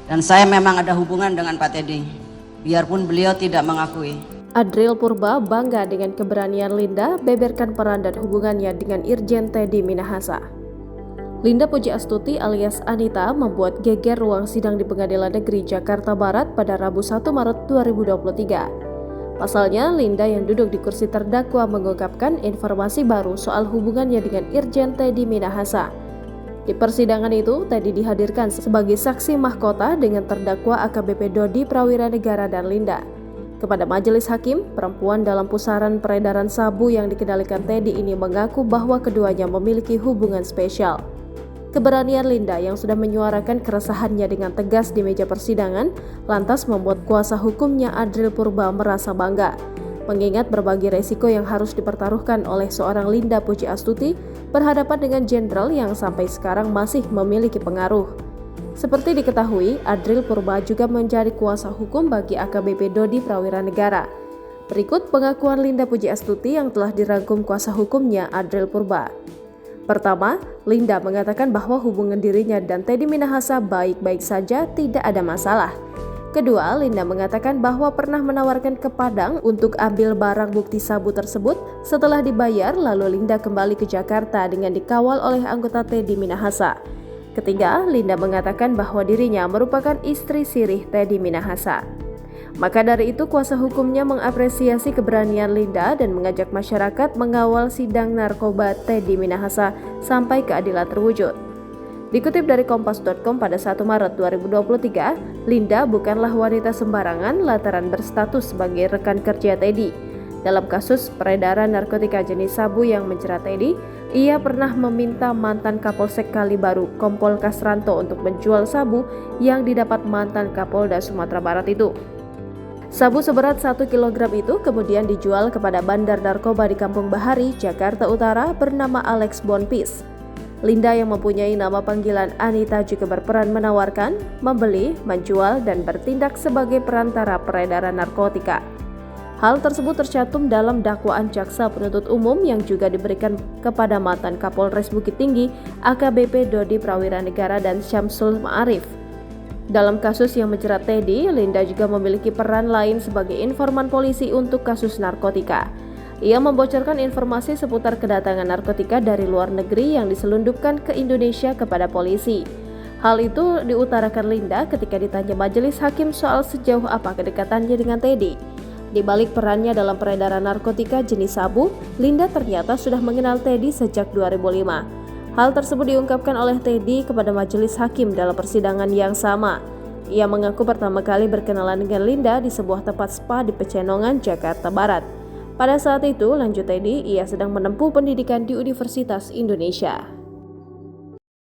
Dan saya memang ada hubungan dengan Pak Teddy, biarpun beliau tidak mengakui. Adril Purba bangga dengan keberanian Linda beberkan peran dan hubungannya dengan Irjen Teddy Minahasa. Linda Pujiastuti alias Anita membuat geger ruang sidang di Pengadilan Negeri Jakarta Barat pada Rabu 1 Maret 2023. Pasalnya, Linda yang duduk di kursi terdakwa mengungkapkan informasi baru soal hubungannya dengan Irjen Teddy Minahasa. Di persidangan itu, Teddy dihadirkan sebagai saksi mahkota dengan terdakwa AKBP Dodi Prawiranegara dan Linda. Kepada majelis hakim, perempuan dalam pusaran peredaran sabu yang dikendalikan Teddy ini mengaku bahwa keduanya memiliki hubungan spesial. Keberanian Linda yang sudah menyuarakan keresahannya dengan tegas di meja persidangan lantas membuat kuasa hukumnya Adril Purba merasa bangga, mengingat berbagai resiko yang harus dipertaruhkan oleh seorang Linda Pujiastuti berhadapan dengan jenderal yang sampai sekarang masih memiliki pengaruh. Seperti diketahui, Adril Purba juga menjadi kuasa hukum bagi AKBP Dodi Prawiranegara. Berikut pengakuan Linda Pujiastuti yang telah dirangkum kuasa hukumnya Adril Purba. Pertama, Linda mengatakan bahwa hubungan dirinya dan Teddy Minahasa baik-baik saja, tidak ada masalah. Kedua, Linda mengatakan bahwa pernah menawarkan ke Padang untuk ambil barang bukti sabu tersebut. Setelah dibayar, lalu Linda kembali ke Jakarta dengan dikawal oleh anggota Teddy Minahasa. Ketiga, Linda mengatakan bahwa dirinya merupakan istri sirih Teddy Minahasa. Maka dari itu kuasa hukumnya mengapresiasi keberanian Linda dan mengajak masyarakat mengawal sidang narkoba Teddy Minahasa sampai keadilan terwujud. Dikutip dari Kompas.com pada 1 Maret 2023, Linda bukanlah wanita sembarangan lantaran berstatus sebagai rekan kerja Teddy. Dalam kasus peredaran narkotika jenis sabu yang menjerat Teddy, ia pernah meminta mantan Kapolsek Kalibaru, Kompol Kasranto untuk menjual sabu yang didapat mantan Kapolda Sumatera Barat itu. Sabu seberat 1 kg itu kemudian dijual kepada bandar narkoba di Kampung Bahari, Jakarta Utara bernama Alex Bonpis. Linda yang mempunyai nama panggilan Anita juga berperan menawarkan, membeli, menjual, dan bertindak sebagai perantara peredaran narkotika. Hal tersebut tercantum dalam dakwaan jaksa penuntut umum yang juga diberikan kepada mantan Kapolres Bukit Tinggi, AKBP Dodi Prawiranegara dan Syamsul Ma'arif. Dalam kasus yang menjerat Teddy, Linda juga memiliki peran lain sebagai informan polisi untuk kasus narkotika. Ia membocorkan informasi seputar kedatangan narkotika dari luar negeri yang diselundupkan ke Indonesia kepada polisi. Hal itu diutarakan Linda ketika ditanya majelis hakim soal sejauh apa kedekatannya dengan Teddy. Di balik perannya dalam peredaran narkotika jenis sabu, Linda ternyata sudah mengenal Teddy sejak 2005. Hal tersebut diungkapkan oleh Teddy kepada majelis hakim dalam persidangan yang sama. Ia mengaku pertama kali berkenalan dengan Linda di sebuah tempat spa di Pecenongan, Jakarta Barat. Pada saat itu, lanjut Teddy, ia sedang menempuh pendidikan di Universitas Indonesia.